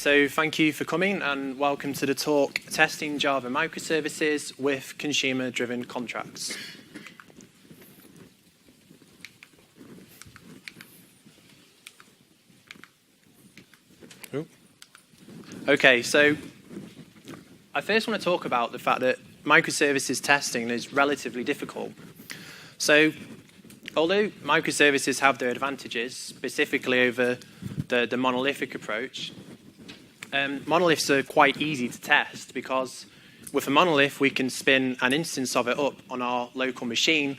So thank you for coming and welcome to the talk, Testing Java Microservices with Consumer-Driven Contracts. Okay, so I first want to talk about the fact that microservices testing is relatively difficult. So although microservices have their advantages, specifically over the monolithic approach, monoliths are quite easy to test because with a monolith, we can spin an instance of it up on our local machine,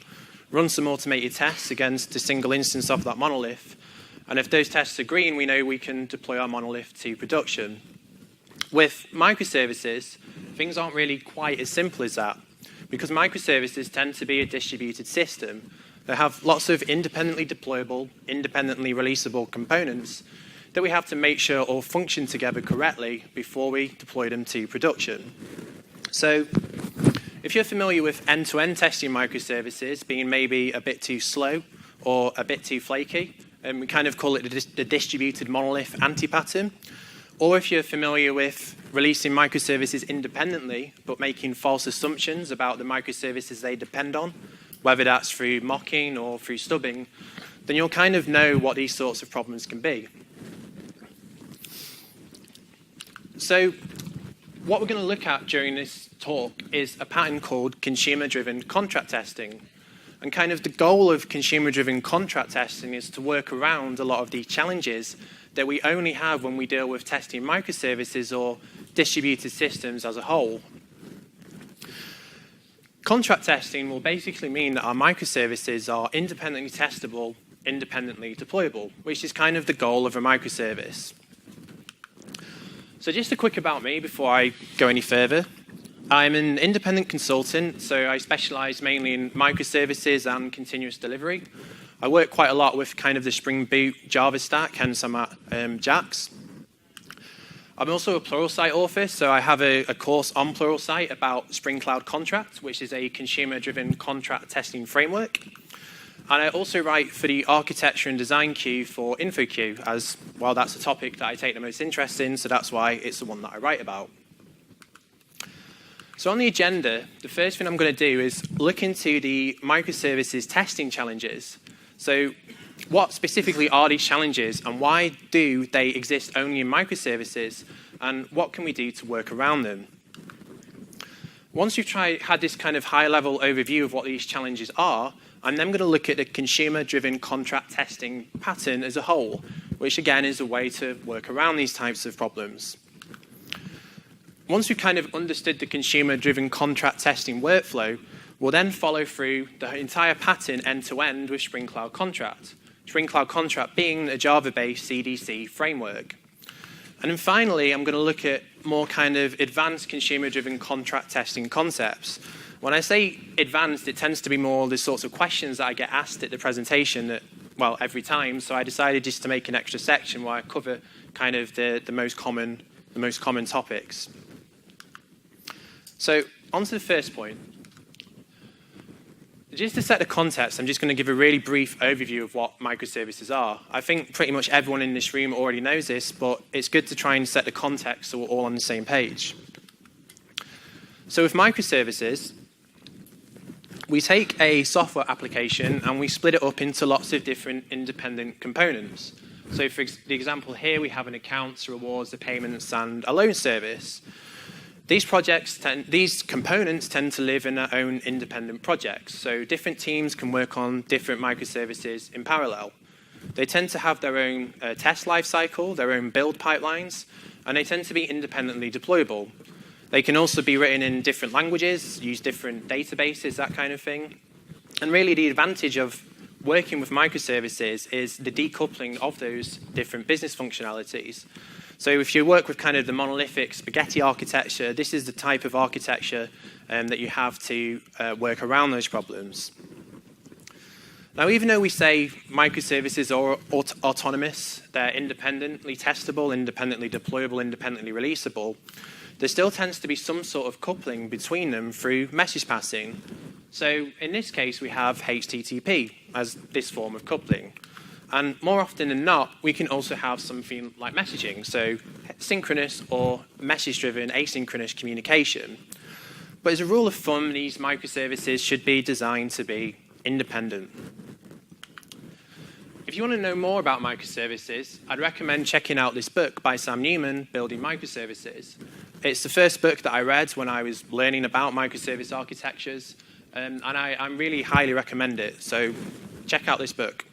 run some automated tests against a single instance of that monolith, and if those tests are green, we know we can deploy our monolith to production. With microservices, things aren't really quite as simple as that because microservices tend to be a distributed system. They have lots of independently deployable, independently releasable components that we have to make sure all function together correctly before we deploy them to production. So if you're familiar with end-to-end testing microservices being maybe a bit too slow or a bit too flaky, and we kind of call it the distributed monolith anti-pattern, or if you're familiar with releasing microservices independently but making false assumptions about the microservices they depend on, whether that's through mocking or through stubbing, then you'll kind of know what these sorts of problems can be. So what we're going to look at during this talk is a pattern called consumer-driven contract testing. And kind of the goal of consumer-driven contract testing is to work around a lot of these challenges that we only have when we deal with testing microservices or distributed systems as a whole. Contract testing will basically mean that our microservices are independently testable, independently deployable, which is kind of the goal of a microservice. So just a quick about me before I go any further. I'm an independent consultant, so I specialize mainly in microservices and continuous delivery. I work quite a lot with kind of the Spring Boot Java stack, hence I'm at JAX. I'm also a Pluralsight author, so I have a course on Pluralsight about Spring Cloud Contract, which is a consumer-driven contract testing framework. And I also write for the architecture and design queue for InfoQ, as well, that's a topic that I take the most interest in, so that's why it's the one that I write about. So on the agenda, the first thing I'm going to do is look into the microservices testing challenges. So what specifically are these challenges and why do they exist only in microservices and what can we do to work around them? Once you've had this kind of high-level overview of what these challenges are, I'm then going to look at the consumer-driven contract testing pattern as a whole, which again is a way to work around these types of problems. Once we've kind of understood the consumer-driven contract testing workflow, we'll then follow through the entire pattern end-to-end with Spring Cloud Contract. Spring Cloud Contract being a Java-based CDC framework. And then finally, I'm going to look at more kind of advanced consumer-driven contract testing concepts. When I say advanced, it tends to be more the sorts of questions that I get asked at the presentation that, well, every time. So I decided just to make an extra section where I cover kind of the most common topics. So on to the first point. Just to set the context, I'm just going to give a really brief overview of what microservices are. I think pretty much everyone in this room already knows this, but it's good to try and set the context so we're all on the same page. So with microservices, we take a software application and we split it up into lots of different independent components. So for the example here, we have an accounts, rewards, the payments, and a loan service. These components tend to live in their own independent projects. So different teams can work on different microservices in parallel. They tend to have their own test lifecycle, their own build pipelines, and they tend to be independently deployable. They can also be written in different languages, use different databases, that kind of thing. And really the advantage of working with microservices is the decoupling of those different business functionalities. So if you work with kind of the monolithic spaghetti architecture, this is the type of architecture that you have to work around those problems. Now, even though we say microservices are autonomous, they're independently testable, independently deployable, independently releasable, there still tends to be some sort of coupling between them through message passing. So in this case, we have HTTP as this form of coupling. And more often than not, we can also have something like messaging, so synchronous or message-driven asynchronous communication. But as a rule of thumb, these microservices should be designed to be independent. If you want to know more about microservices, I'd recommend checking out this book by Sam Newman, Building Microservices. It's the first book that I read when I was learning about microservice architectures, and I really highly recommend it. So check out this book.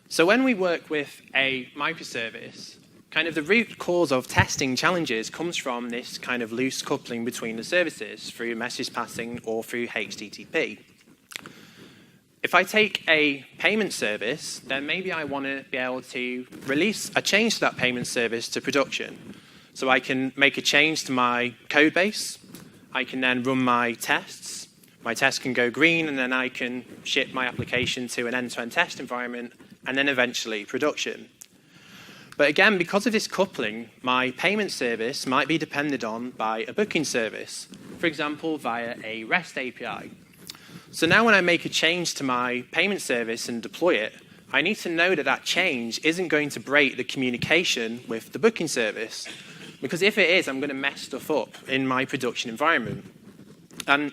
So when we work with a microservice, kind of the root cause of testing challenges comes from this kind of loose coupling between the services through message passing or through HTTP. If I take a payment service, then maybe I want to be able to release a change to that payment service to production. So I can make a change to my code base. I can then run my tests. My test can go green, and then I can ship my application to an end-to-end test environment, and then eventually production. But again, because of this coupling, my payment service might be depended on by a booking service, for example, via a REST API. So now when I make a change to my payment service and deploy it, I need to know that that change isn't going to break the communication with the booking service. Because if it is, I'm going to mess stuff up in my production environment. And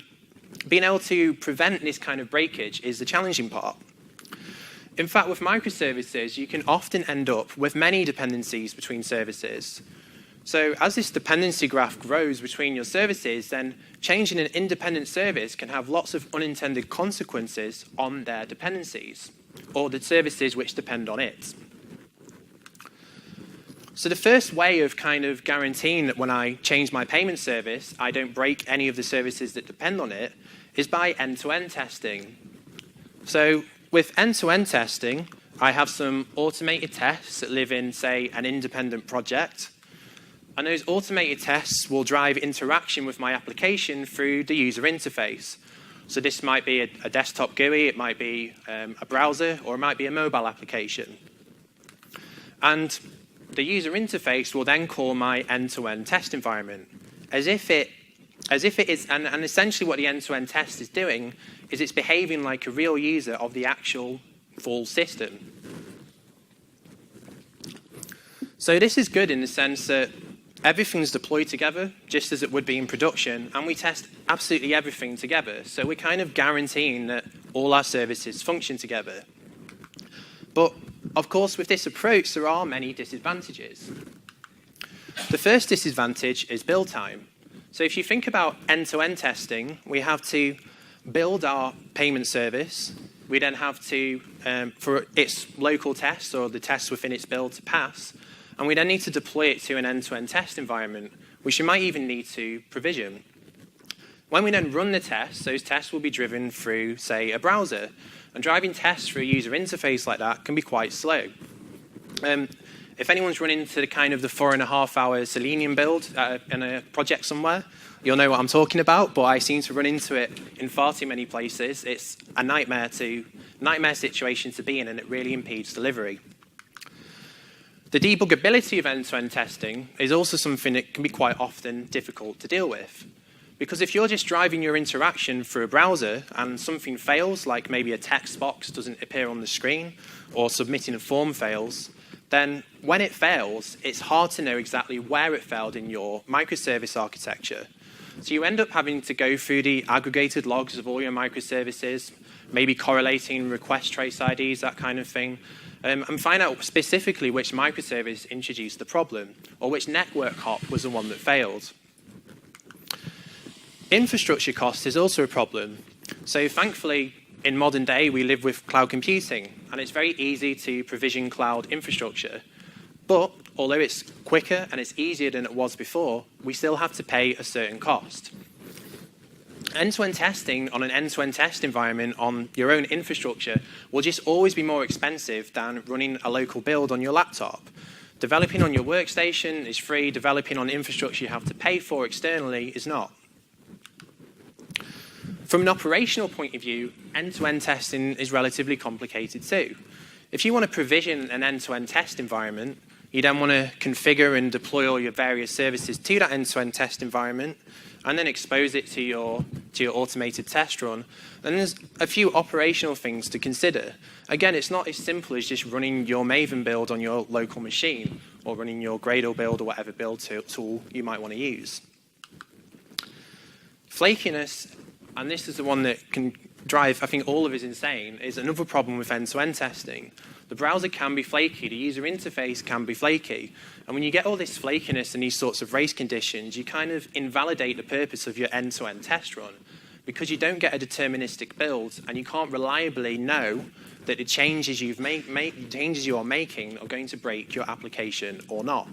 being able to prevent this kind of breakage is the challenging part. In fact, with microservices, you can often end up with many dependencies between services. So as this dependency graph grows between your services, then changing an independent service can have lots of unintended consequences on their dependencies, or the services which depend on it. So the first way of kind of guaranteeing that when I change my payment service, I don't break any of the services that depend on it is by end-to-end testing. So with end-to-end testing, I have some automated tests that live in, say, an independent project. And those automated tests will drive interaction with my application through the user interface. So this might be a desktop GUI, it might be a browser, or it might be a mobile application. And the user interface will then call my end-to-end test environment, as if it is, and essentially what the end-to-end test is doing is it's behaving like a real user of the actual full system. So this is good in the sense that everything's deployed together, just as it would be in production, and we test absolutely everything together. So we're kind of guaranteeing that all our services function together. But, of course, with this approach, there are many disadvantages. The first disadvantage is build time. So if you think about end-to-end testing, we have to build our payment service. We then have to, for its local tests or the tests within its build to pass, and we then need to deploy it to an end-to-end test environment, which you might even need to provision. When we then run the tests, those tests will be driven through, say, a browser. And driving tests through a user interface like that can be quite slow. If anyone's run into the kind of the 4.5-hour Selenium build in a project somewhere, you'll know what I'm talking about, but I seem to run into it in far too many places. It's a nightmare situation to be in, and it really impedes delivery. The debuggability of end-to-end testing is also something that can be quite often difficult to deal with. Because if you're just driving your interaction through a browser and something fails, like maybe a text box doesn't appear on the screen or submitting a form fails, then when it fails, it's hard to know exactly where it failed in your microservice architecture. So you end up having to go through the aggregated logs of all your microservices, maybe correlating request trace IDs, that kind of thing, and find out specifically which microservice introduced the problem, or which network hop was the one that failed. Infrastructure cost is also a problem. So thankfully, in modern day, we live with cloud computing, and it's very easy to provision cloud infrastructure. But although it's quicker and it's easier than it was before, we still have to pay a certain cost. End-to-end testing on an end-to-end test environment on your own infrastructure will just always be more expensive than running a local build on your laptop. Developing on your workstation is free. Developing on infrastructure you have to pay for externally is not. From an operational point of view, end-to-end testing is relatively complicated too. If you want to provision an end-to-end test environment, You then want to configure and deploy all your various services to that end-to-end test environment, and then expose it to your automated test run. And there's a few operational things to consider. Again, it's not as simple as just running your Maven build on your local machine, or running your Gradle build or whatever build tool you might want to use. Flakiness, and this is the one that can drive, I think, all of us insane, is another problem with end-to-end testing. The browser can be flaky, the user interface can be flaky, and when you get all this flakiness and these sorts of race conditions, you kind of invalidate the purpose of your end-to-end test run, because you don't get a deterministic build, and you can't reliably know that the changes you are making are going to break your application or not.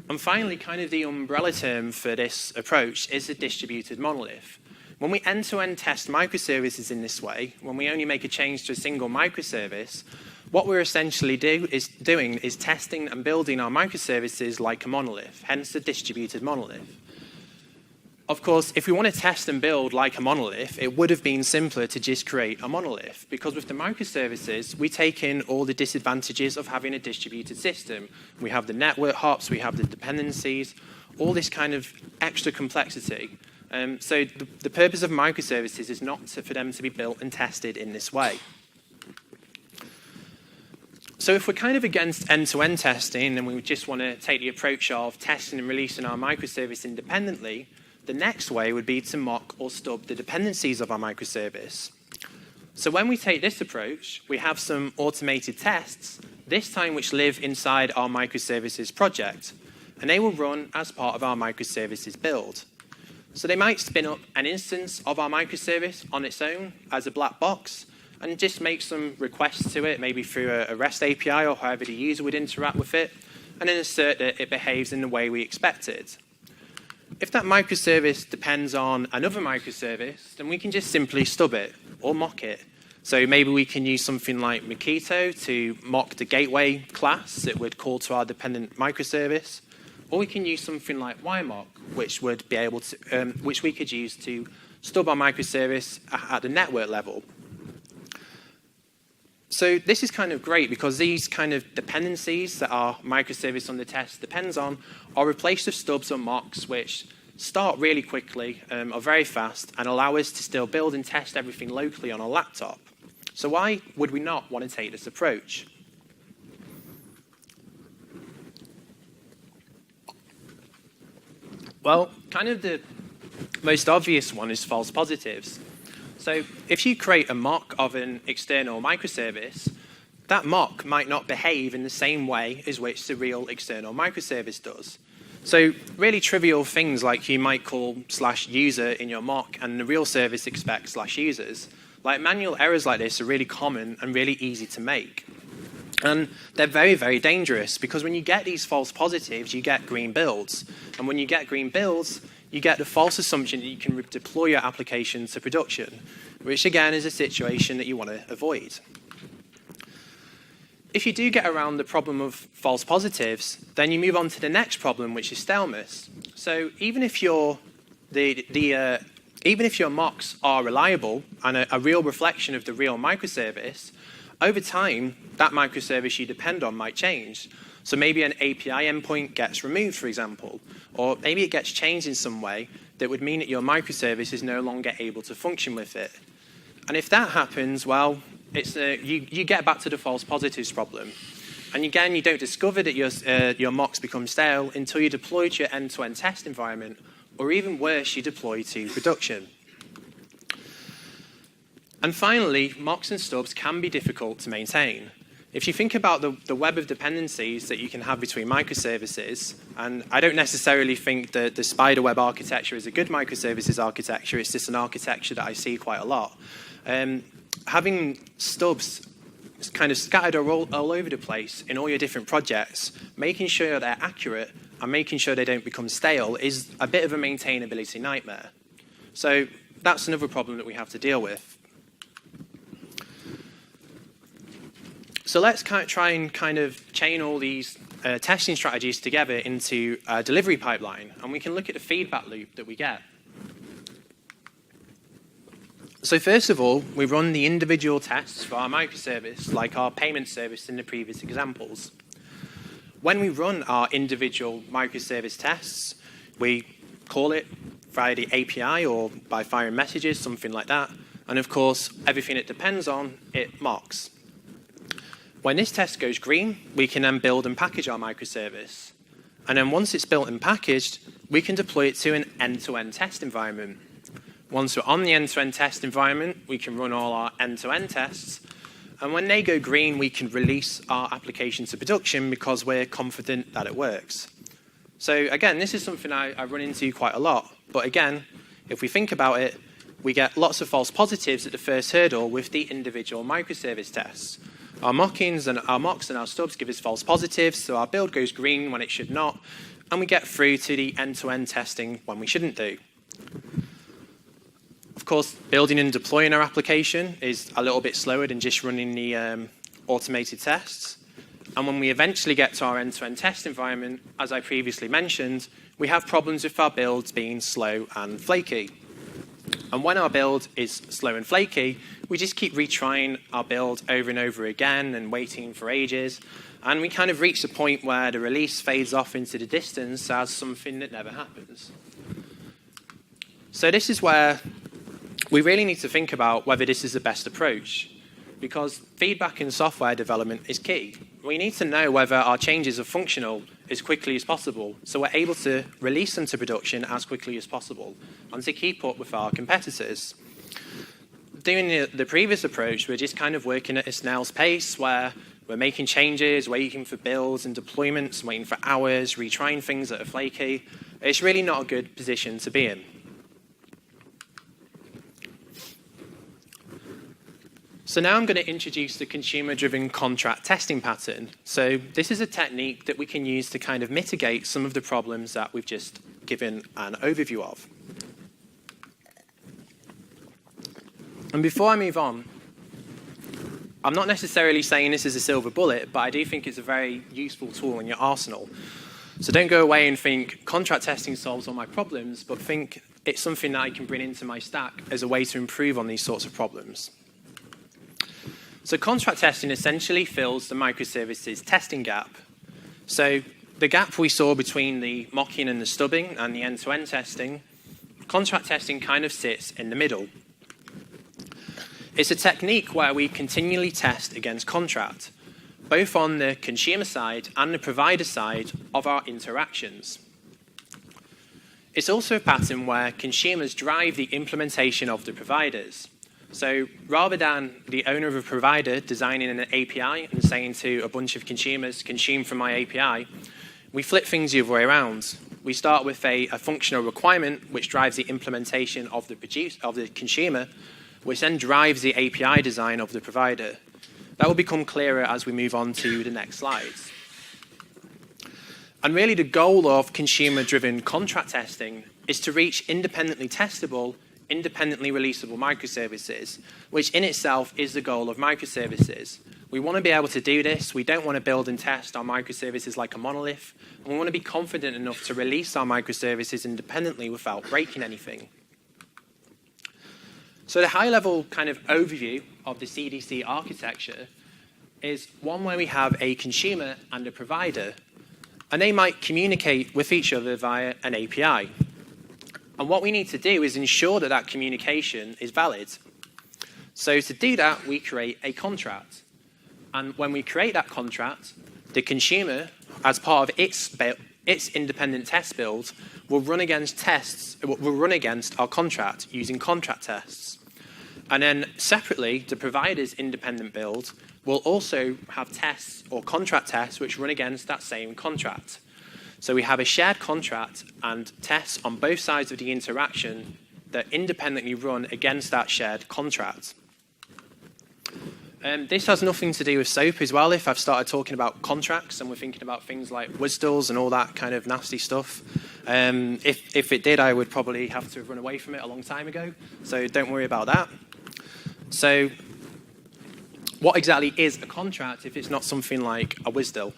And finally, kind of the umbrella term for this approach is a distributed monolith. When we end-to-end test microservices in this way, when we only make a change to a single microservice, what we're essentially doing is testing and building our microservices like a monolith, hence the distributed monolith. Of course, if we want to test and build like a monolith, it would have been simpler to just create a monolith, because with the microservices, we take in all the disadvantages of having a distributed system. We have the network hops, we have the dependencies, all this kind of extra complexity. So the purpose of microservices is not for them to be built and tested in this way. So if we're kind of against end-to-end testing and we just want to take the approach of testing and releasing our microservice independently, the next way would be to mock or stub the dependencies of our microservice. So when we take this approach, we have some automated tests, this time which live inside our microservices project, and they will run as part of our microservices build. So they might spin up an instance of our microservice on its own as a black box and just make some requests to it, maybe through a REST API or however the user would interact with it, and then assert that it behaves in the way we expect it. If that microservice depends on another microservice, then we can just simply stub it or mock it. So maybe we can use something like Mockito to mock the gateway class that would call to our dependent microservice. Or we can use something like YMock, which would be able to, which we could use to stub our microservice at the network level. So this is kind of great because these kind of dependencies that our microservice on the test depends on are replaced with stubs or mocks, which start really quickly, are very fast, and allow us to still build and test everything locally on a laptop. So why would we not want to take this approach? Well, kind of the most obvious one is false positives. So if you create a mock of an external microservice, that mock might not behave in the same way as which the real external microservice does. So really trivial things like you might call /user in your mock and the real service expects /users. Like manual errors like this are really common and really easy to make. And they're very, very dangerous because when you get these false positives, you get green builds. And when you get green builds, you get the false assumption that you can deploy your application to production, which again is a situation that you want to avoid. If you do get around the problem of false positives, then you move on to the next problem, which is staleness. So even if your mocks are reliable and a real reflection of the real microservice, over time, that microservice you depend on might change. So maybe an API endpoint gets removed, for example, or maybe it gets changed in some way that would mean that your microservice is no longer able to function with it. And if that happens, well, it's you get back to the false positives problem. And again, you don't discover that your mocks become stale until you deploy to your end-to-end test environment, or even worse, you deploy to production. And finally, mocks and stubs can be difficult to maintain. If you think about the web of dependencies that you can have between microservices, and I don't necessarily think that the spider web architecture is a good microservices architecture, it's just an architecture that I see quite a lot. Having stubs kind of scattered all over the place in all your different projects, making sure they're accurate and making sure they don't become stale is a bit of a maintainability nightmare. So that's another problem that we have to deal with. So let's try and kind of chain all these testing strategies together into a delivery pipeline, and we can look at the feedback loop that we get. So first of all, we run the individual tests for our microservice, like our payment service in the previous examples. When we run our individual microservice tests, we call it via the API or by firing messages, something like that. And of course, everything it depends on, it mocks. When this test goes green, we can then build and package our microservice. And then once it's built and packaged, we can deploy it to an end-to-end test environment. Once we're on the end-to-end test environment, we can run all our end-to-end tests. And when they go green, we can release our application to production because we're confident that it works. So again, this is something I run into quite a lot. But again, if we think about it, we get lots of false positives at the first hurdle with the individual microservice tests. Our mocks and our stubs give us false positives, so our build goes green when it should not, and we get through to the end-to-end testing when we shouldn't do. Of course, building and deploying our application is a little bit slower than just running the automated tests. And when we eventually get to our end-to-end test environment, as I previously mentioned, we have problems with our builds being slow and flaky. And when our build is slow and flaky, we just keep retrying our build over and over again and waiting for ages. And we kind of reach the point where the release fades off into the distance as something that never happens. So this is where we really need to think about whether this is the best approach, because feedback in software development is key. We need to know whether our changes are functional as quickly as possible, so we're able to release them to production as quickly as possible and to keep up with our competitors. Doing the previous approach, we're just kind of working at a snail's pace where we're making changes, waiting for builds and deployments, waiting for hours, retrying things that are flaky. It's really not a good position to be in. So now I'm going to introduce the consumer-driven contract testing pattern. So this is a technique that we can use to kind of mitigate some of the problems that we've just given an overview of. And before I move on, I'm not necessarily saying this is a silver bullet, but I do think it's a very useful tool in your arsenal. So don't go away and think contract testing solves all my problems, but think it's something that I can bring into my stack as a way to improve on these sorts of problems. So contract testing essentially fills the microservices testing gap. So the gap we saw between the mocking and the stubbing and the end-to-end testing, contract testing kind of sits in the middle. It's a technique where we continually test against contract, both on the consumer side and the provider side of our interactions. It's also a pattern where consumers drive the implementation of the providers. So rather than the owner of a provider designing an API and saying to a bunch of consumers, consume from my API, we flip things the other way around. We start with a functional requirement which drives the implementation of the consumer, which then drives the API design of the provider. That will become clearer as we move on to the next slides. And really the goal of consumer-driven contract testing is to reach independently testable, independently releasable microservices, which in itself is the goal of microservices. We want to be able to do this. We don't want to build and test our microservices like a monolith. And we want to be confident enough to release our microservices independently without breaking anything. So the high-level kind of overview of the CDC architecture is one where we have a consumer and a provider, and they might communicate with each other via an API. And what we need to do is ensure that that communication is valid. So to do that, we create a contract. And when we create that contract, the consumer, as part of its independent test build, will run against our contract using contract tests. And then separately, the provider's independent build will also have tests or contract tests which run against that same contract. So we have a shared contract and tests on both sides of the interaction that independently run against that shared contract. This has nothing to do with SOAP as well. If I've started talking about contracts and we're thinking about things like WSDLs and all that kind of nasty stuff, if it did, I would probably have to have run away from it a long time ago. So don't worry about that. So what exactly is a contract if it's not something like a WSDL?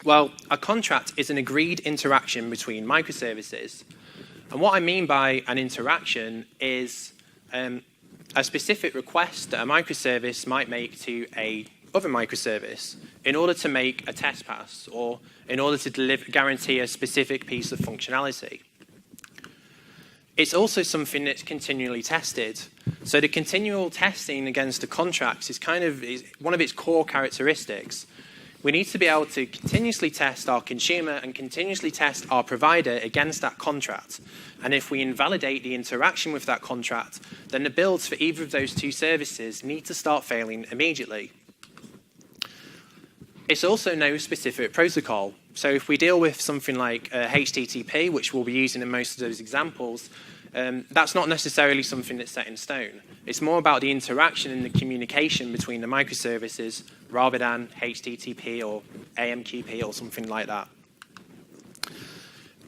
Well, a contract is an agreed interaction between microservices. And what I mean by an interaction is a specific request that a microservice might make to a other microservice in order to make a test pass or in order to guarantee a specific piece of functionality. It's also something that's continually tested. So the continual testing against the contracts is one of its core characteristics. We need to be able to continuously test our consumer and continuously test our provider against that contract. And if we invalidate the interaction with that contract, then the builds for either of those two services need to start failing immediately. It's also no specific protocol. So if we deal with something like HTTP, which we'll be using in most of those examples, that's not necessarily something that's set in stone. It's more about the interaction and the communication between the microservices rather than HTTP or AMQP or something like that.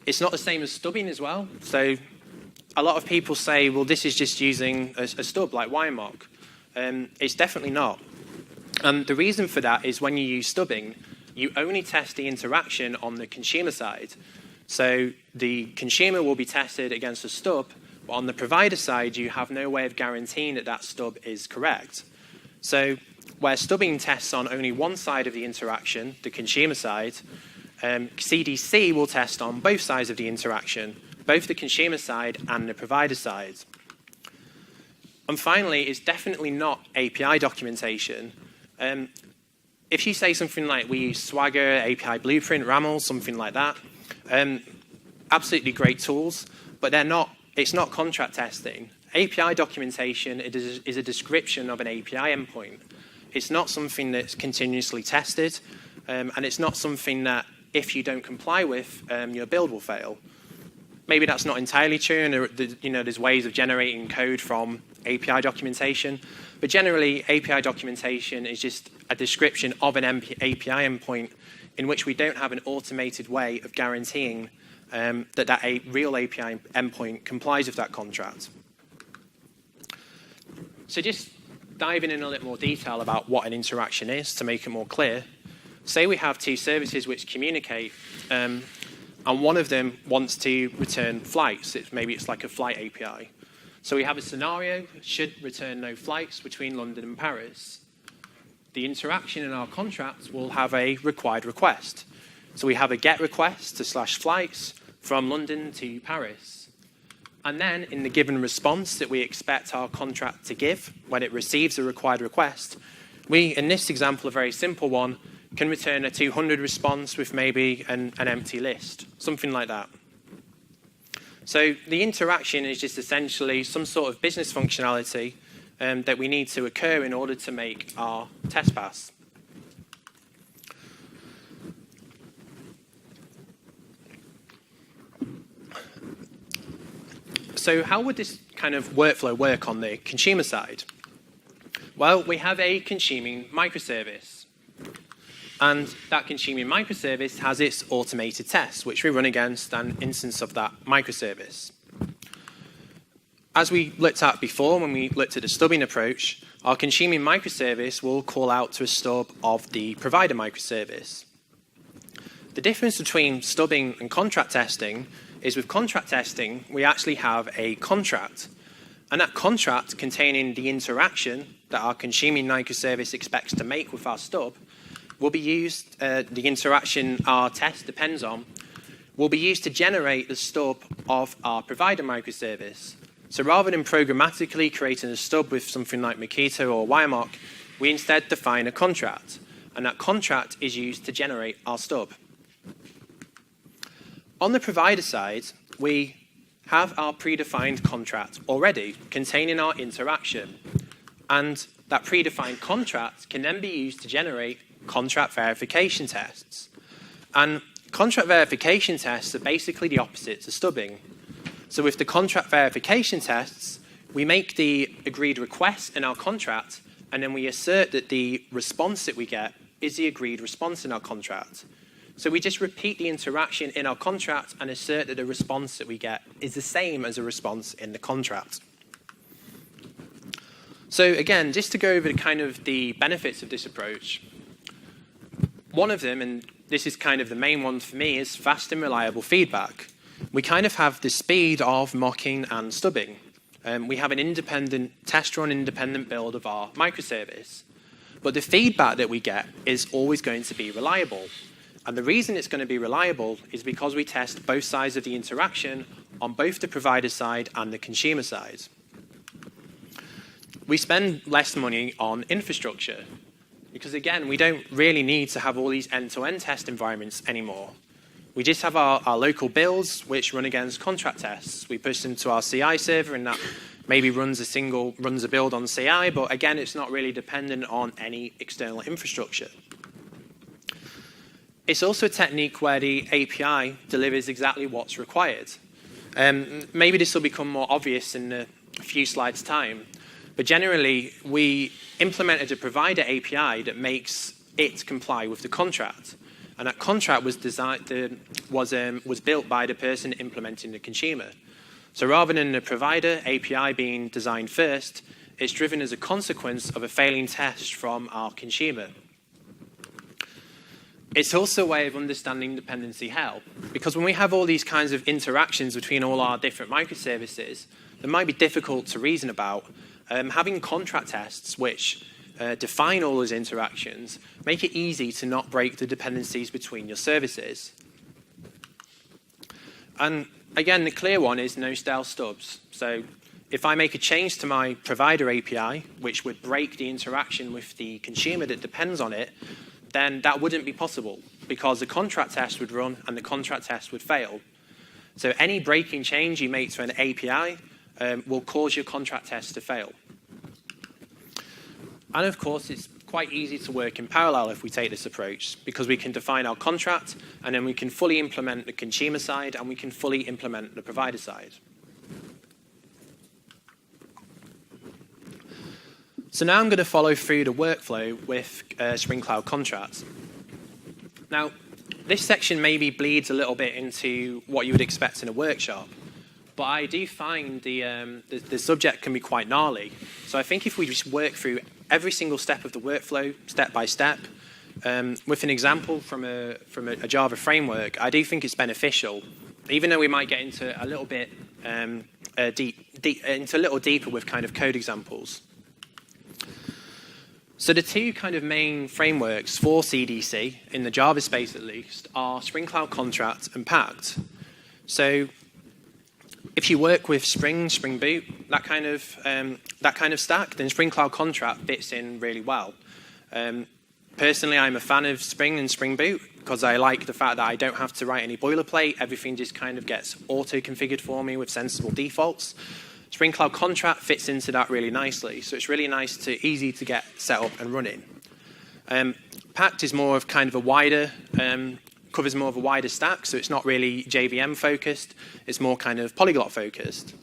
It's not the same as stubbing as well. So a lot of people say, well, this is just using a stub like YMOC. It's definitely not. And the reason for that is when you use stubbing, you only test the interaction on the consumer side. So the consumer will be tested against a stub, but on the provider side, you have no way of guaranteeing that that stub is correct. So where stubbing tests on only one side of the interaction, the consumer side, CDC will test on both sides of the interaction, both the consumer side and the provider side. And finally, it's definitely not API documentation. If you say something like we use Swagger, API Blueprint, RAML, something like that, absolutely great tools, but it's not contract testing. API documentation is a description of an API endpoint. It's not something that's continuously tested, and it's not something that if you don't comply with, your build will fail. Maybe that's not entirely true, and there's ways of generating code from API documentation, but generally API documentation is just a description of an API endpoint in which we don't have an automated way of guaranteeing that a real API endpoint complies with that contract. So just diving in a little more detail about what an interaction is to make it more clear. Say we have two services which communicate, and one of them wants to return flights. Maybe it's like a flight API. So we have a scenario that should return no flights between London and Paris. The interaction in our contract will have a required request. So we have a GET request to /flights from London to Paris. And then in the given response that we expect our contract to give when it receives a required request, we, in this example, a very simple one, can return a 200 response with maybe an empty list, something like that. So the interaction is just essentially some sort of business functionality that we need to occur in order to make our test pass. So how would this kind of workflow work on the consumer side? Well, we have a consuming microservice. And that consuming microservice has its automated tests, which we run against an instance of that microservice. As we looked at before, when we looked at the stubbing approach, our consuming microservice will call out to a stub of the provider microservice. The difference between stubbing and contract testing is with contract testing, we actually have a contract. And that contract containing the interaction that our consuming microservice expects to make with our stub will be used, the interaction our test depends on, will be used to generate the stub of our provider microservice. So rather than programmatically creating a stub with something like Makito or YMOC, we instead define a contract. And that contract is used to generate our stub. On the provider side, we have our predefined contract already containing our interaction. And that predefined contract can then be used to generate contract verification tests. And contract verification tests are basically the opposite to stubbing. So with the contract verification tests, we make the agreed request in our contract, and then we assert that the response that we get is the agreed response in our contract. So we just repeat the interaction in our contract and assert that the response that we get is the same as a response in the contract. So again, just to go over kind of the benefits of this approach, one of them, and this is kind of the main one for me, is fast and reliable feedback. We kind of have the speed of mocking and stubbing. We have an independent test run, independent build of our microservice. But the feedback that we get is always going to be reliable. And the reason it's going to be reliable is because we test both sides of the interaction on both the provider side and the consumer side. We spend less money on infrastructure because, again, we don't really need to have all these end-to-end test environments anymore. We just have our local builds, which run against contract tests. We push them to our CI server, and that maybe runs a build on CI, but again, it's not really dependent on any external infrastructure. It's also a technique where the API delivers exactly what's required. Maybe this will become more obvious in a few slides' time, but generally, we implemented a provider API that makes it comply with the contract. And that contract was built by the person implementing the consumer. So rather than the provider API being designed first, it's driven as a consequence of a failing test from our consumer. It's also a way of understanding dependency hell, because when we have all these kinds of interactions between all our different microservices, that might be difficult to reason about. Having contract tests which define all those interactions make it easy to not break the dependencies between your services. And again, the clear one is no stale stubs. So if I make a change to my provider API, which would break the interaction with the consumer that depends on it, then that wouldn't be possible because the contract test would run and the contract test would fail. So any breaking change you make to an API will cause your contract test to fail. And of course, it's quite easy to work in parallel if we take this approach, because we can define our contract, and then we can fully implement the consumer side, and we can fully implement the provider side. So now I'm going to follow through the workflow with Spring Cloud contracts. Now, this section maybe bleeds a little bit into what you would expect in a workshop, but I do find the subject can be quite gnarly. So I think if we just work through every single step of the workflow, step by step, with an example from a Java framework, I do think it's beneficial, even though we might get into a little bit into a little deeper with kind of code examples. So the two kind of main frameworks for CDC, in the Java space at least, are Spring Cloud Contract and Pact. So if you work with Spring, Spring Boot, that kind of stack, then Spring Cloud Contract fits in really well. Personally, I'm a fan of Spring and Spring Boot because I like the fact that I don't have to write any boilerplate. Everything just kind of gets auto-configured for me with sensible defaults. Spring Cloud Contract fits into that really nicely, so it's really easy to get set up and running. Pact is more of kind of a wider, covers more of a wider stack, so it's not really JVM focused, it's more kind of polyglot focused.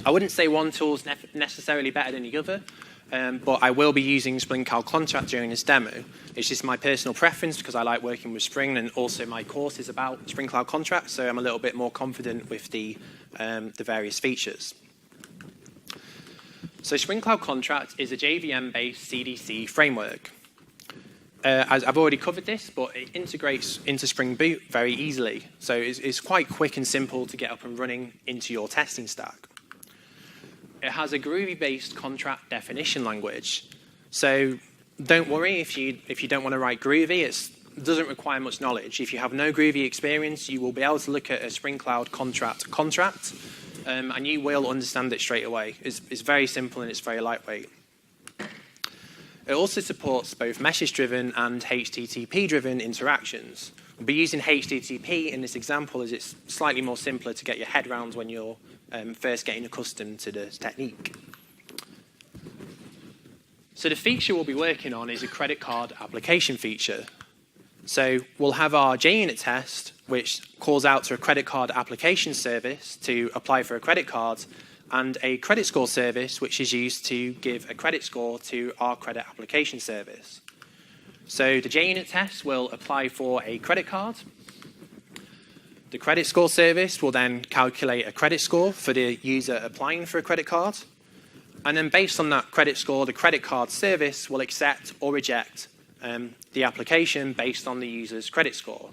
I wouldn't say one tool's necessarily better than the other, but I will be using Spring Cloud Contract during this demo. It's just my personal preference because I like working with Spring, and also my course is about Spring Cloud Contract, so I'm a little bit more confident with the various features. So Spring Cloud Contract is a JVM-based CDC framework. As I've already covered this, but it integrates into Spring Boot very easily. So it's quite quick and simple to get up and running into your testing stack. It has a Groovy-based contract definition language. So don't worry if you don't want to write Groovy. It doesn't require much knowledge. If you have no Groovy experience, you will be able to look at a Spring Cloud contract, and you will understand it straight away. It's very simple and it's very lightweight. It also supports both message-driven and HTTP-driven interactions. We'll be using HTTP in this example as it's slightly more simpler to get your head around when you're first getting accustomed to the technique. So the feature we'll be working on is a credit card application feature. So we'll have our JUnit test, which calls out to a credit card application service to apply for a credit card, and a credit score service, which is used to give a credit score to our credit application service. So the JUnit test will apply for a credit card. The credit score service will then calculate a credit score for the user applying for a credit card. And then based on that credit score, the credit card service will accept or reject the application based on the user's credit score.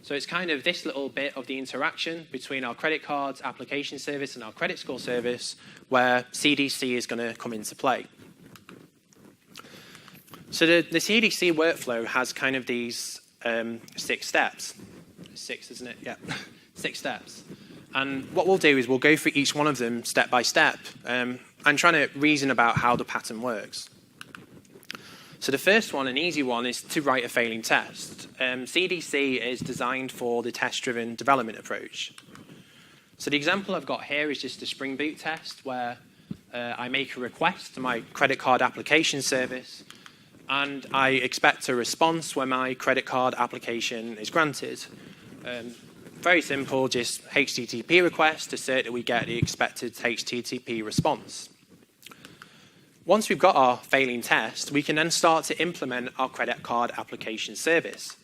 So it's kind of this little bit of the interaction between our credit cards application service and our credit score service where CDC is going to come into play. So the CDC workflow has kind of these 6 steps. 6, isn't it? Yeah, 6 steps. And what we'll do is we'll go through each one of them step by step and trying to reason about how the pattern works. So the first one, an easy one, is to write a failing test. CDC is designed for the test-driven development approach. So the example I've got here is just a Spring Boot test where I make a request to my credit card application service, and I expect a response when my credit card application is granted. Very simple, just HTTP request to assert that we get the expected HTTP response. Once we've got our failing test, we can then start to implement our credit card application service.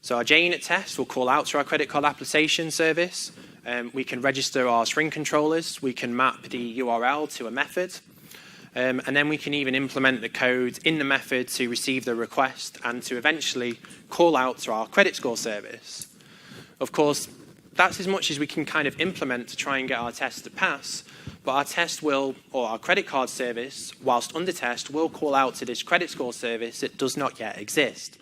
So our JUnit test will call out to our credit card application service. We can register our string controllers. We can map the URL to a method. And then we can even implement the code in the method to receive the request and to eventually call out to our credit score service. Of course, that's as much as we can kind of implement to try and get our test to pass, but our test will, or our credit card service, whilst under test, will call out to this credit score service that does not yet exist.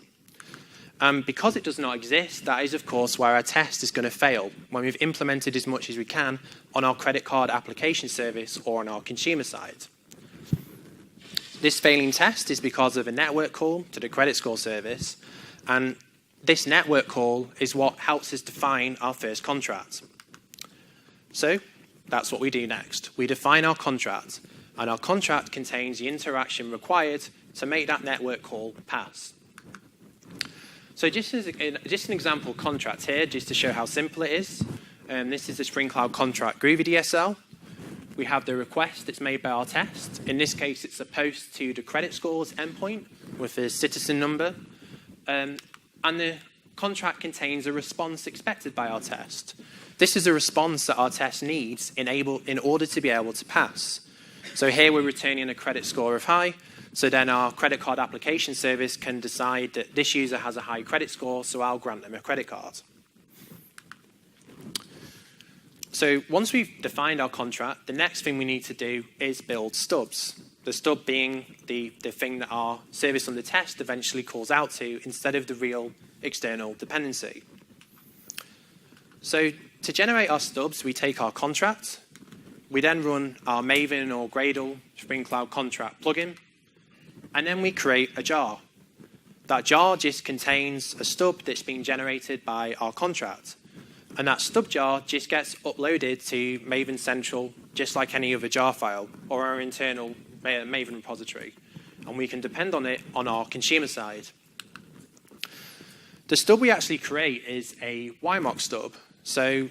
And because it does not exist, that is, of course, where our test is going to fail, when we've implemented as much as we can on our credit card application service or on our consumer side. This failing test is because of a network call to the credit score service, and this network call is what helps us define our first contract. So that's what we do next. We define our contract, and our contract contains the interaction required to make that network call pass. So just an example contract here, just to show how simple it is. This is the Spring Cloud contract Groovy DSL. We have the request that's made by our test. In this case, it's a post to the credit scores endpoint with a citizen number. And the contract contains a response expected by our test. This is a response that our test needs in order to be able to pass. So here we're returning a credit score of high. So then our credit card application service can decide that this user has a high credit score, so I'll grant them a credit card. So once we've defined our contract, the next thing we need to do is build stubs. The stub being the thing that our service under test eventually calls out to instead of the real external dependency. So to generate our stubs, we take our contract. We then run our Maven or Gradle Spring Cloud contract plugin. And then we create a jar. That jar just contains a stub that's been generated by our contract. And that stub jar just gets uploaded to Maven Central just like any other jar file or our internal Maven repository. And we can depend on it on our consumer side. The stub we actually create is a YMOC stub. So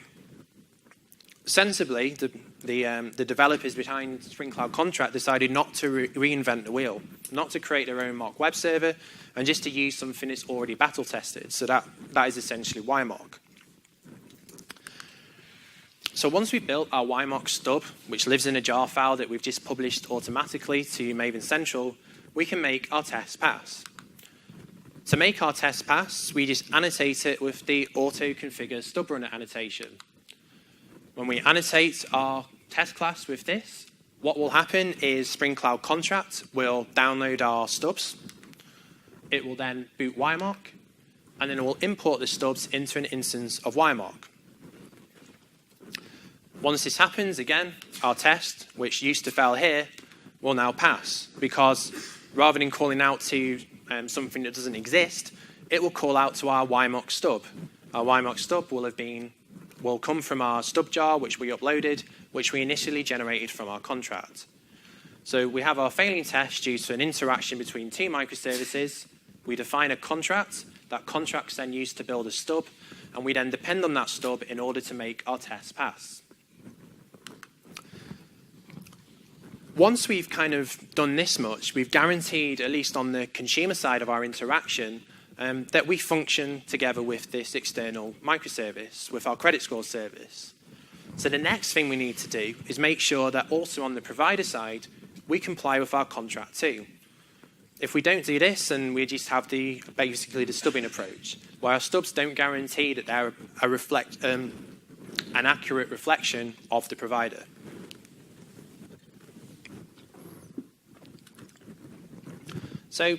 sensibly, the developers behind Spring Cloud Contract decided not to reinvent the wheel, not to create their own mock web server, and just to use something that's already battle tested. So that is essentially YMOC. So once we've built our YMOC stub, which lives in a jar file that we've just published automatically to Maven Central, we can make our test pass. To make our test pass, we just annotate it with the auto-configure Stub Runner annotation. When we annotate our test class with this, what will happen is Spring Cloud Contract will download our stubs. It will then boot YMOC, and then it will import the stubs into an instance of YMOC. Once this happens, again, our test, which used to fail here, will now pass, because rather than calling out to something that doesn't exist, it will call out to our YMOC stub. Our YMOC stub will come from our stub jar, which we uploaded, which we initially generated from our contract. So we have our failing test due to an interaction between 2 microservices. We define a contract. That contract's then used to build a stub, and we then depend on that stub in order to make our test pass. Once we've kind of done this much, we've guaranteed, at least on the consumer side of our interaction, that we function together with this external microservice, with our credit score service. So the next thing we need to do is make sure that also on the provider side, we comply with our contract too. If we don't do this, then we just have basically the stubbing approach, where our stubs don't guarantee that they're an accurate reflection of the provider. So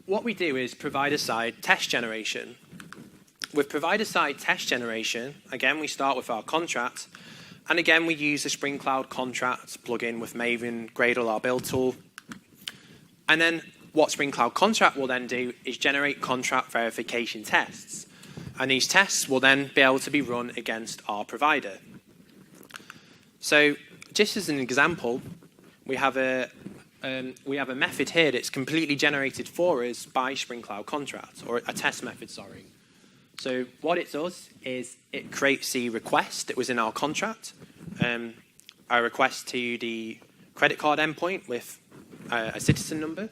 what we do is provider-side test generation. With provider-side test generation, again, we start with our contract, and again, we use the Spring Cloud contract plugin with Maven, Gradle, our build tool. And then what Spring Cloud contract will then do is generate contract verification tests. And these tests will then be able to be run against our provider. So just as an example, we have a method here that's completely generated for us by Spring Cloud contract, or a test method, sorry. So what it does is it creates the request that was in our contract, a request to the credit card endpoint with a citizen number,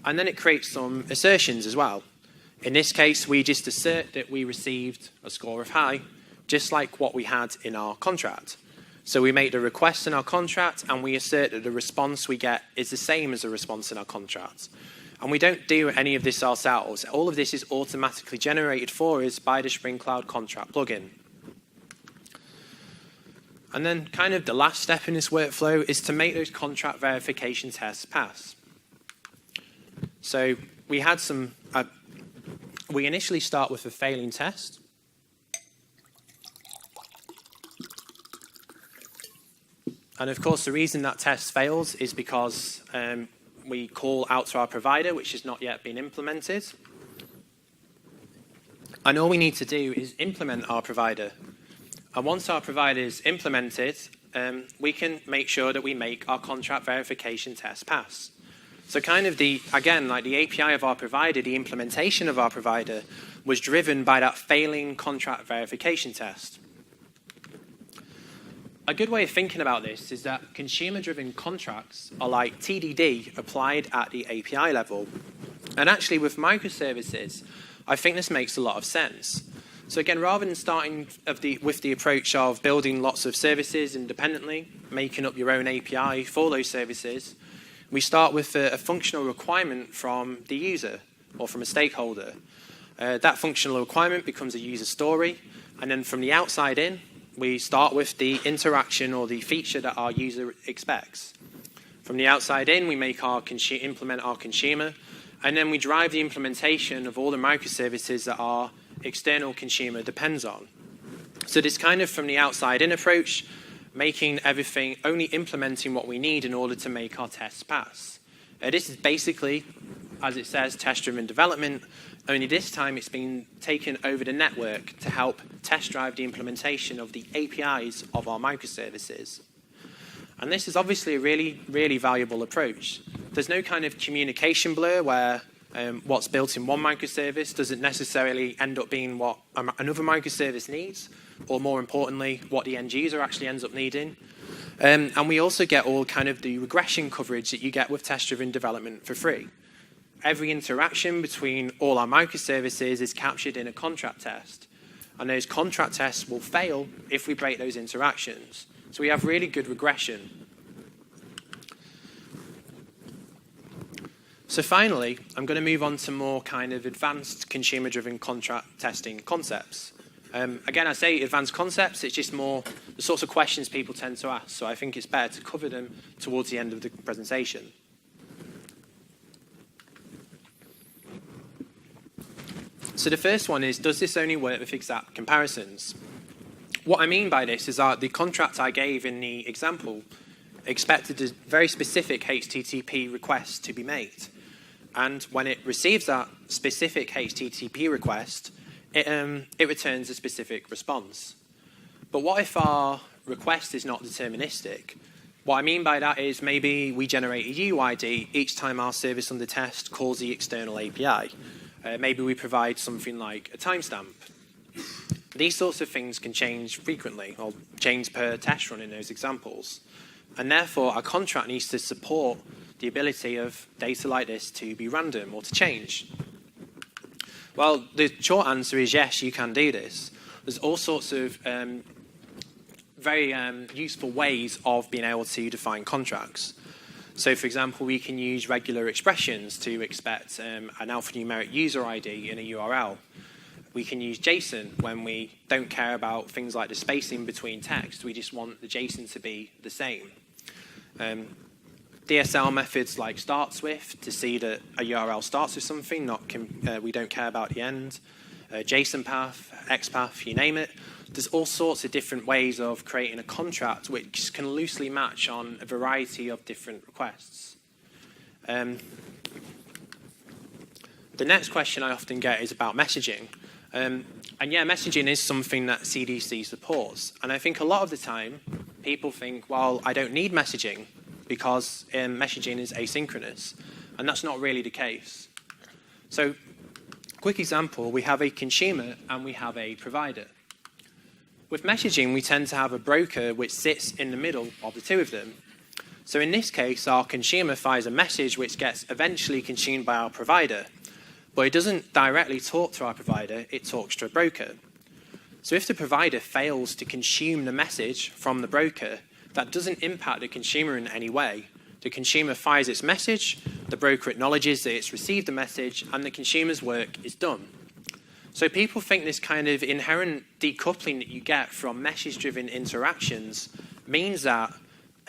and then it creates some assertions as well. In this case, we just assert that we received a score of high, just like what we had in our contract. So we make the request in our contract, and we assert that the response we get is the same as the response in our contract. And we don't do any of this ourselves. All of this is automatically generated for us by the Spring Cloud contract plugin. And then kind of the last step in this workflow is to make those contract verification tests pass. So we had some, we initially start with a failing test. And of course, the reason that test fails is because we call out to our provider, which has not yet been implemented. And all we need to do is implement our provider. And once our provider is implemented, we can make sure that we make our contract verification test pass. So kind of again, like the API of our provider, the implementation of our provider was driven by that failing contract verification test. A good way of thinking about this is that consumer-driven contracts are like TDD applied at the API level. And actually, with microservices, I think this makes a lot of sense. So again, rather than starting with the approach of building lots of services independently, making up your own API for those services, we start with a functional requirement from the user or from a stakeholder. That functional requirement becomes a user story, and then from the outside in, we start with the interaction or the feature that our user expects. From the outside in, we make implement our consumer, and then we drive the implementation of all the microservices that our external consumer depends on. So this kind of from the outside in approach, making everything, only implementing what we need in order to make our tests pass. This is basically, as it says, test-driven development, only this time it's been taken over the network to help test drive the implementation of the APIs of our microservices. And this is obviously a really, really valuable approach. There's no kind of communication blur where what's built in one microservice doesn't necessarily end up being what another microservice needs, or more importantly, what the end user actually ends up needing. And we also get all kind of the regression coverage that you get with test-driven development for free. Every interaction between all our microservices is captured in a contract test. And those contract tests will fail if we break those interactions. So we have really good regression. So finally, I'm going to move on to more kind of advanced consumer-driven contract testing concepts. Again, I say advanced concepts, it's just more the sorts of questions people tend to ask. So I think it's better to cover them towards the end of the presentation. So the first one is, does this only work with exact comparisons? What I mean by this is that the contract I gave in the example expected a very specific HTTP request to be made. And when it receives that specific HTTP request, it returns a specific response. But what if our request is not deterministic? What I mean by that is maybe we generate a UID each time our service under test calls the external API. Maybe we provide something like a timestamp. These sorts of things can change frequently, or change per test run in those examples. And therefore, our contract needs to support the ability of data like this to be random or to change. Well, the short answer is yes, you can do this. There's all sorts of very useful ways of being able to define contracts. So, for example, we can use regular expressions to expect an alphanumeric user ID in a URL. We can use JSON when we don't care about things like the spacing between text. We just want the JSON to be the same. DSL methods like starts with to see that a URL starts with something, we don't care about the end. JSON path, XPath, you name it. There's all sorts of different ways of creating a contract which can loosely match on a variety of different requests. The next question I often get is about messaging. And yeah, messaging is something that CDC supports. And I think a lot of the time, people think, well, I don't need messaging because messaging is asynchronous. And that's not really the case. So, quick example, we have a consumer and we have a provider. With messaging, we tend to have a broker which sits in the middle of the two of them. So in this case, our consumer fires a message which gets eventually consumed by our provider. But it doesn't directly talk to our provider, it talks to a broker. So if the provider fails to consume the message from the broker, that doesn't impact the consumer in any way. The consumer fires its message, the broker acknowledges that it's received the message, and the consumer's work is done. So people think this kind of inherent decoupling that you get from message-driven interactions means that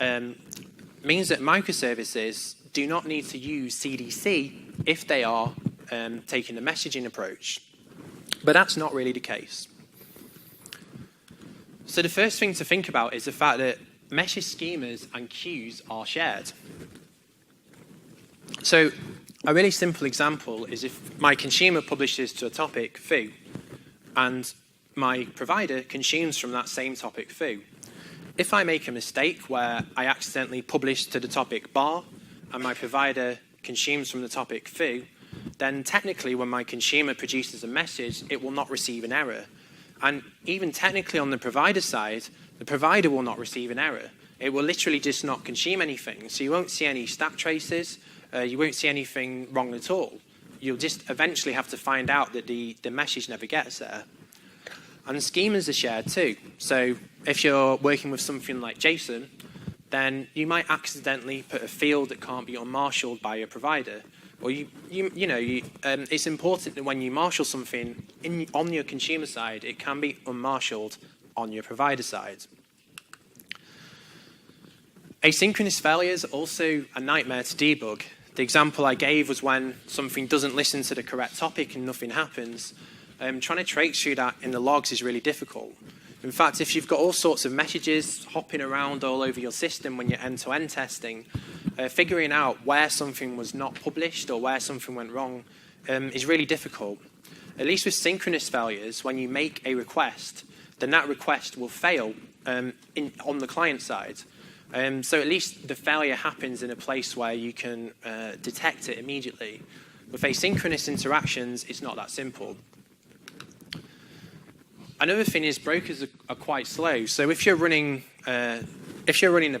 microservices do not need to use CDC if they are taking the messaging approach. But that's not really the case. So the first thing to think about is the fact that message schemas and queues are shared. So a really simple example is if my consumer publishes to a topic foo, and my provider consumes from that same topic foo. If I make a mistake where I accidentally publish to the topic bar and my provider consumes from the topic foo, then technically when my consumer produces a message, it will not receive an error. And even technically on the provider side, the provider will not receive an error. It will literally just not consume anything. So you won't see any stack traces. You won't see anything wrong at all. You'll just eventually have to find out that the message never gets there. And schemas are shared too. So if you're working with something like JSON, then you might accidentally put a field that can't be unmarshaled by your provider. Or it's important that when you marshal something on your consumer side, it can be unmarshaled on your provider side. Asynchronous failures are also a nightmare to debug. The example I gave was when something doesn't listen to the correct topic and nothing happens. Trying to trace through that in the logs is really difficult. In fact, if you've got all sorts of messages hopping around all over your system when you're end-to-end testing, figuring out where something was not published or where something went wrong is really difficult. At least with synchronous failures, when you make a request, then that request will fail on the client side. So at least the failure happens in a place where you can detect it immediately. With asynchronous interactions, it's not that simple. Another thing is brokers are quite slow. So if you're running a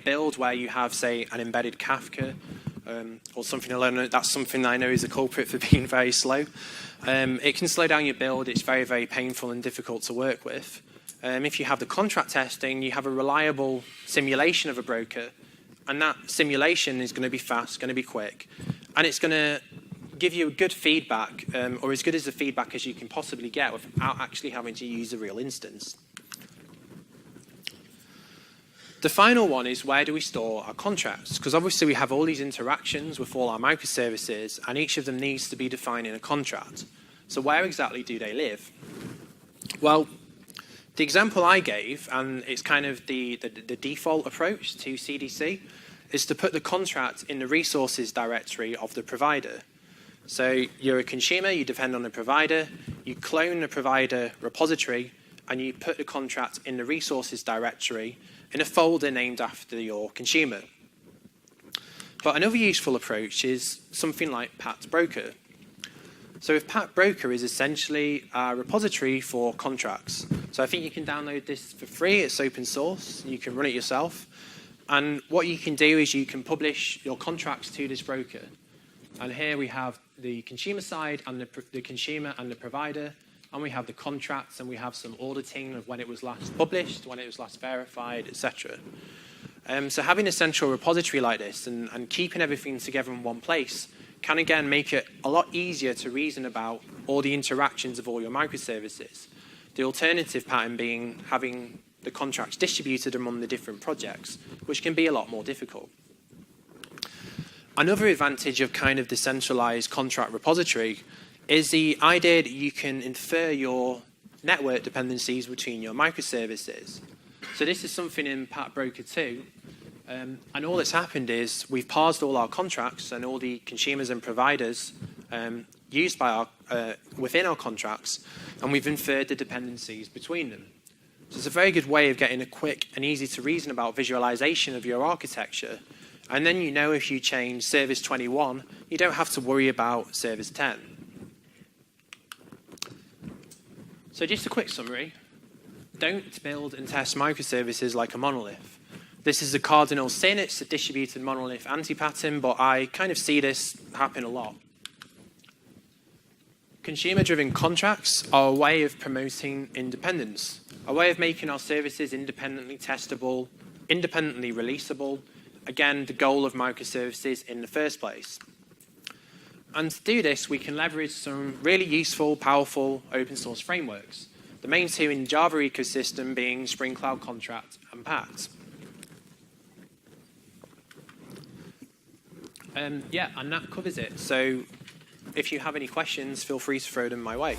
build where you have, say, an embedded Kafka or something alone, that's something that I know is a culprit for being very slow. It can slow down your build. It's very, very painful and difficult to work with. If you have the contract testing, you have a reliable simulation of a broker, and that simulation is going to be fast, going to be quick, and it's going to give you good feedback, or as good as the feedback as you can possibly get without actually having to use a real instance. The final one is, where do we store our contracts? Because obviously we have all these interactions with all our microservices, and each of them needs to be defined in a contract. So where exactly do they live? Well, the example I gave, and it's kind of the default approach to CDC, is to put the contract in the resources directory of the provider. So you're a consumer, you depend on the provider, you clone the provider repository, and you put the contract in the resources directory in a folder named after your consumer. But another useful approach is something like Pat Broker. So if Pat Broker is essentially a repository for contracts. So I think you can download this for free. It's open source. You can run it yourself. And what you can do is you can publish your contracts to this broker. And here we have the consumer side and the consumer and the provider. And we have the contracts, and we have some auditing of when it was last published, when it was last verified, etc. So having a central repository like this and keeping everything together in one place can again make it a lot easier to reason about all the interactions of all your microservices. The alternative pattern being having the contracts distributed among the different projects, which can be a lot more difficult. Another advantage of kind of decentralized contract repository is the idea that you can infer your network dependencies between your microservices. So this is something in Pat Broker 2. And all that's happened is we've parsed all our contracts and all the consumers and providers used by within our contracts, and we've inferred the dependencies between them. So it's a very good way of getting a quick and easy to reason about visualization of your architecture. And then you know if you change service 21, you don't have to worry about service 10. So just a quick summary. Don't build and test microservices like a monolith. This is a cardinal sin. It's a distributed monolith anti-pattern, but I kind of see this happen a lot. Consumer-driven contracts are a way of promoting independence, a way of making our services independently testable, independently releasable, again, the goal of microservices in the first place. And to do this, we can leverage some really useful, powerful open source frameworks. The main two in the Java ecosystem being Spring Cloud Contract and Pact. Yeah, and that covers it. So if you have any questions, feel free to throw them my way.